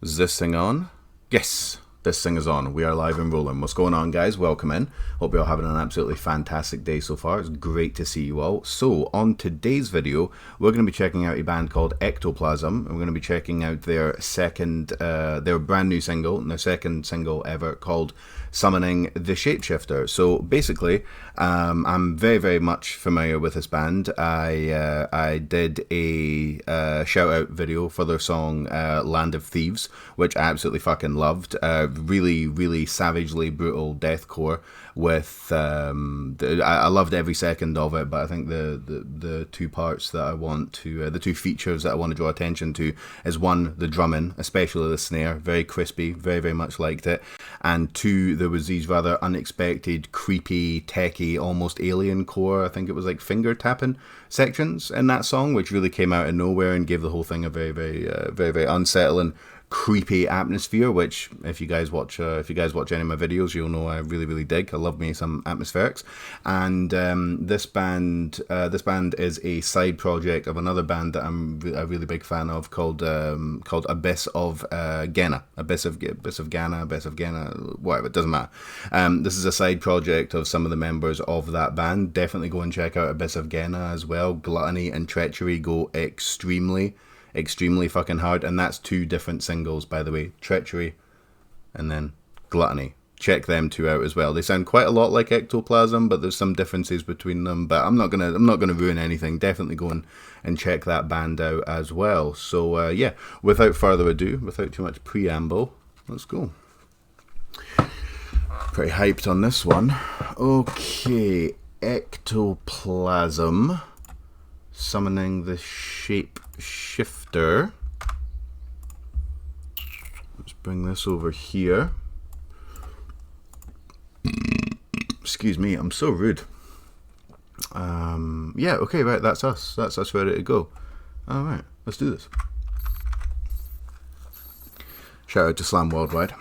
Is this thing on? Yes, this thing is on. We are live and rolling. What's going on, guys? Welcome in. Hope you're all having an absolutely fantastic day so far. It's great to see you all. So, on today's video, we're going to be checking out a band called Ectoplasm. And we're going to be checking out their brand new single, and their second single ever, called Summoning the Shapeshifter. So basically, I'm very, very much familiar with this band. I did a shout out video for their song Land of Thieves, which I absolutely fucking loved. Really, really savagely brutal deathcore with I loved every second of it, but I think the two parts that I want to the two features that I want to draw attention to is, one, the drumming, especially the snare, very crispy, very, very much liked it, and two, there was these rather unexpected, creepy, techy, almost alien core, I think it was like finger tapping sections in that song, which really came out of nowhere and gave the whole thing a very, very, very unsettling, creepy atmosphere, which if you guys watch any of my videos, you'll know I really, really dig. I love me some atmospherics. And this band is a side project of another band that I'm a really big fan of, called Abyss of Gehenna, whatever, it doesn't matter. This is a side project of some of the members of that band. Definitely go and check out Abyss of Gehenna as well. Gluttony and Treachery go extremely fucking hard, and that's two different singles, by the way. Treachery and then Gluttony. Check them two out as well. They sound quite a lot like Ectoplasm, but there's some differences between them, but I'm not gonna ruin anything. Definitely go and check that band out as well. So yeah, without further ado, without too much preamble, let's go. Pretty hyped on this one. Okay, Ectoplasm, Summoning the Shapeshifter. Let's bring this over here. Excuse me, I'm so rude. Yeah, okay, right, that's us. That's us ready to go. Alright, let's do this. Shout out to Slam Worldwide.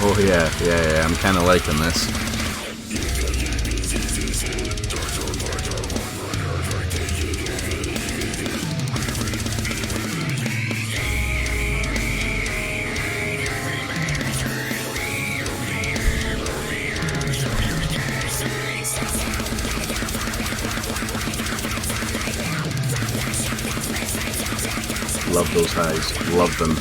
Oh yeah, I'm kind of liking this. Love those highs, love them.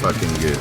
fucking good.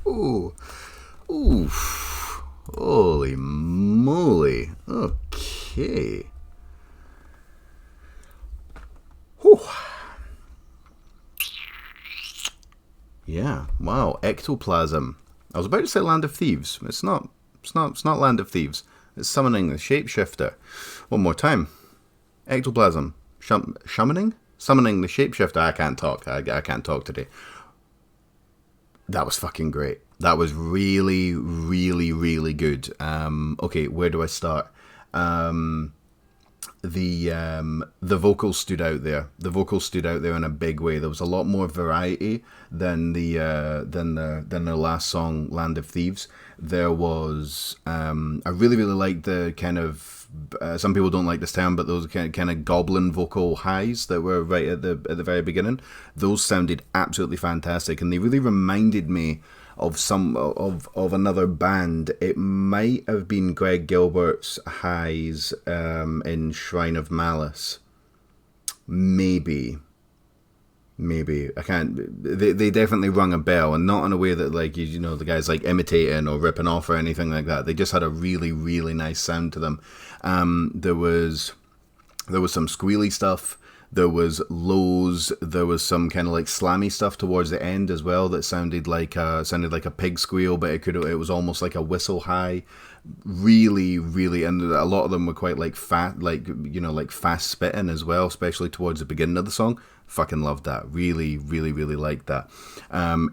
Ooh. Oof. Holy moly. Okay. Whew. Yeah. Wow. Ectoplasm. I was about to say Land of Thieves. It's not Land of Thieves. It's Summoning the Shapeshifter. One more time. Ectoplasm. Summoning the Shapeshifter. I can't talk. I can't talk today. That was fucking great. That was really, really, really good. Okay, where do I start? The vocals stood out there. The vocals stood out there in a big way. There was a lot more variety than the last song, Land of Thieves. There was I really, really liked the kind of some people don't like this term, but those kind of goblin vocal highs that were right at the very beginning. Those sounded absolutely fantastic, and they really reminded me of another band. It might have been Greg Gilbert's highs in Shrine of Malice. Maybe I can't. They definitely rung a bell, and not in a way that like you know the guy's like imitating or ripping off or anything like that. They just had a really, really nice sound to them. There was some squealy stuff. There was lows. There was some kind of like slammy stuff towards the end as well that sounded like a pig squeal, but it was almost like a whistle high. Really, really, and a lot of them were quite like fast, like you know, like fast spitting as well, especially towards the beginning of the song. Fucking loved that. Really, really, really liked that.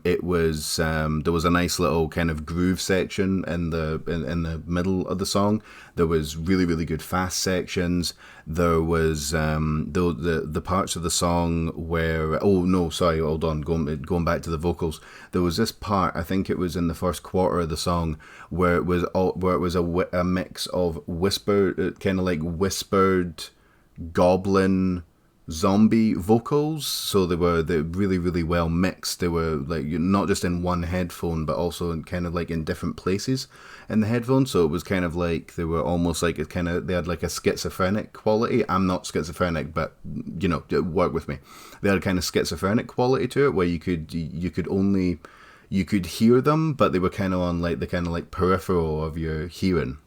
It was there was a nice little kind of groove section in the middle of the song. There was really, really good fast sections. There was the parts of the song where hold on, going back to the vocals. There was this part, I think it was in the first quarter of the song, where it was a mix of whispered, kind of like whispered goblin zombie vocals. So they really, really well mixed. They were like not just in one headphone, but also in kind of like in different places in the headphone. So it was kind of like they were almost like they had like a schizophrenic quality. I'm not schizophrenic, but you know, work with me. They had a kind of schizophrenic quality to it where you could hear them, but they were kind of on like the kind of like peripheral of your hearing,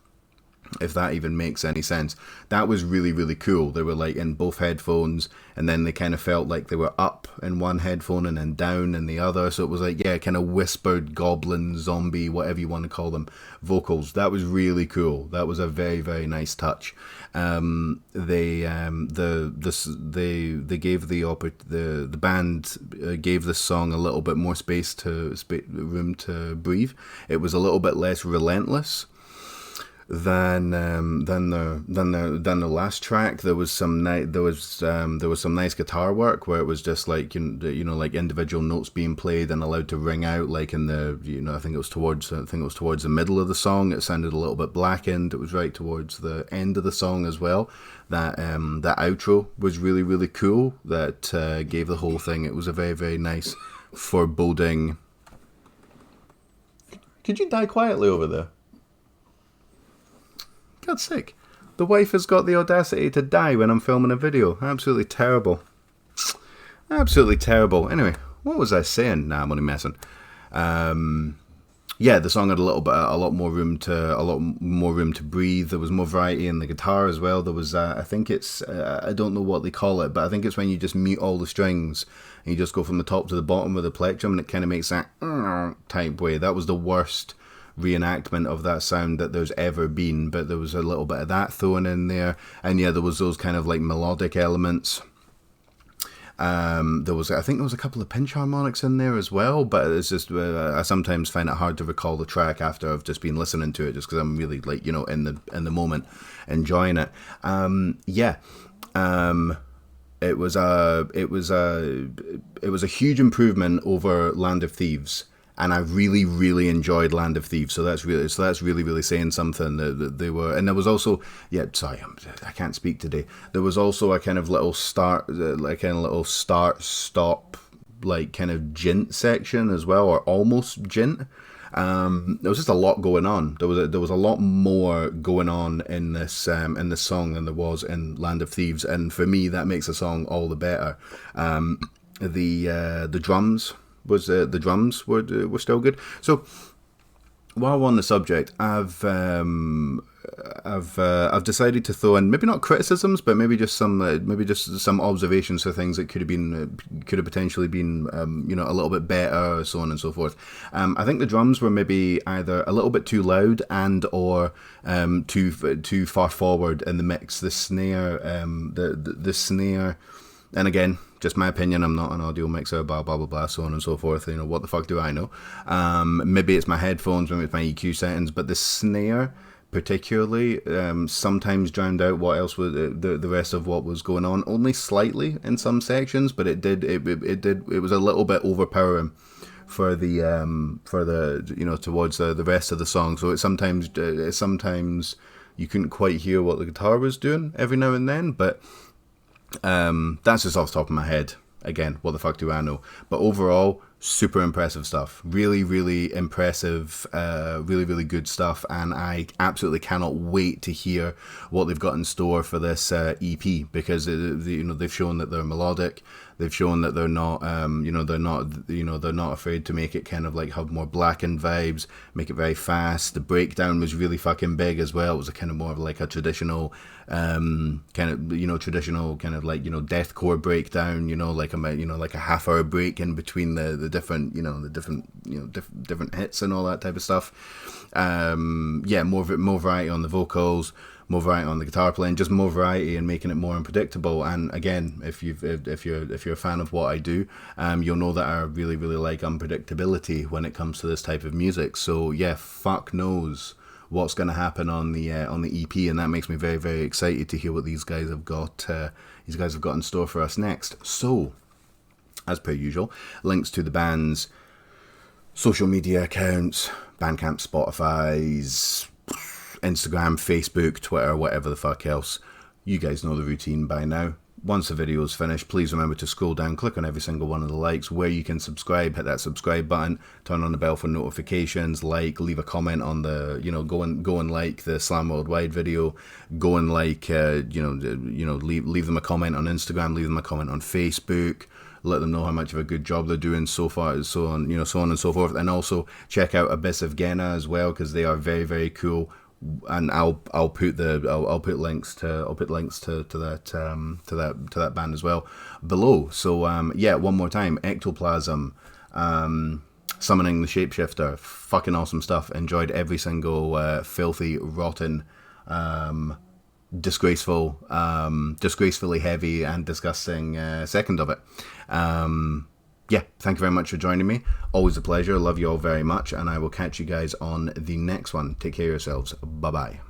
if that even makes any sense. That was really, really cool. They were like in both headphones, and then they kind of felt like they were up in one headphone and then down in the other. So it was like, yeah, kind of whispered goblin, zombie, whatever you want to call them, vocals. That was really cool. That was a very, very nice touch. The band gave this song a little bit more room to breathe. It was a little bit less relentless than the last track. There was some nice guitar work where it was just like you know like individual notes being played and allowed to ring out, like in the I think it was towards the middle of the song. It sounded a little bit blackened. It was right towards the end of the song as well. That outro was really, really cool. That gave the whole thing. It was a very, very nice, foreboding Could you die quietly over there? God's sake. The wife has got the audacity to die when I'm filming a video. Absolutely terrible. Absolutely terrible. Anyway, what was I saying? Nah, I'm only messing. Yeah, the song had a lot more room to breathe. There was more variety in the guitar as well. There was, I think it's, I don't know what they call it, but I think it's when you just mute all the strings and you just go from the top to the bottom with the plectrum, and it kind of makes that type way. That was the worst reenactment of that sound that there's ever been, but there was a little bit of that thrown in there, and yeah, there was those kind of like melodic elements. I think there was a couple of pinch harmonics in there as well, but it's just I sometimes find it hard to recall the track after I've just been listening to it, just because I'm really like, you know, in the moment enjoying it. It was a huge improvement over Land of Thieves. And I really, really enjoyed Land of Thieves. So that's really saying something. That they were, and there was also, I can't speak today. There was also a kind of little start, stop, like kind of jint section as well, or almost jint. There was just a lot going on. There was a lot more going on in this song than there was in Land of Thieves, and for me that makes the song all the better. The drums. The drums were still good. So while we're on the subject, I've decided to throw in maybe not criticisms, but maybe just some observations for things that could have potentially been a little bit better, so on and so forth. I think the drums were maybe either a little bit too loud and or too far forward in the mix. The snare, the snare, and again, just my opinion, I'm not an audio mixer, blah, blah, blah, blah, so on and so forth. You know, what the fuck do I know? Maybe it's my headphones, maybe it's my EQ settings, but the snare particularly sometimes drowned out what else was the rest of what was going on, only slightly in some sections, but it was a little bit overpowering for the towards the rest of the song. So it sometimes you couldn't quite hear what the guitar was doing every now and then, but that's just off the top of my head. Again, what the fuck do I know? But overall, super impressive stuff. Really, really impressive. Really, really good stuff. And I absolutely cannot wait to hear what they've got in store for this EP, because they've shown that they're melodic. They've shown that they're not, they're not afraid to make it kind of like have more blackened vibes, make it very fast. The breakdown was really fucking big as well. It was a kind of more of like a traditional, deathcore breakdown. Like a half-hour break in between the different hits and all that type of stuff. More variety on the vocals, more variety on the guitar playing, just more variety and making it more unpredictable. And again, if you're a fan of what I do, you'll know that I really, really like unpredictability when it comes to this type of music. So yeah, fuck knows what's going to happen on the EP, and that makes me very, very excited to hear what these guys have got. In store for us next. So, as per usual, links to the band's social media accounts: Bandcamp, Spotify's, Instagram, Facebook, Twitter, whatever the fuck else. You guys know the routine by now. Once the video is finished, please remember to scroll down, click on every single one of the likes where you can subscribe, hit that subscribe button, turn on the bell for notifications, leave a comment on the, go and like the Slam Worldwide video, go and like, leave them a comment on Instagram, leave them a comment on Facebook, let them know how much of a good job they're doing so far, so on and so forth. And also check out Abyss of Gehenna as well, because they are very, very cool. And I'll put links to that band as well below. So one more time, Ectoplasm, Summoning the Shapeshifter, fucking awesome stuff. Enjoyed every single filthy, rotten, disgracefully heavy and disgusting second of it. Thank you very much for joining me. Always a pleasure. Love you all very much, and I will catch you guys on the next one. Take care of yourselves. Bye-bye.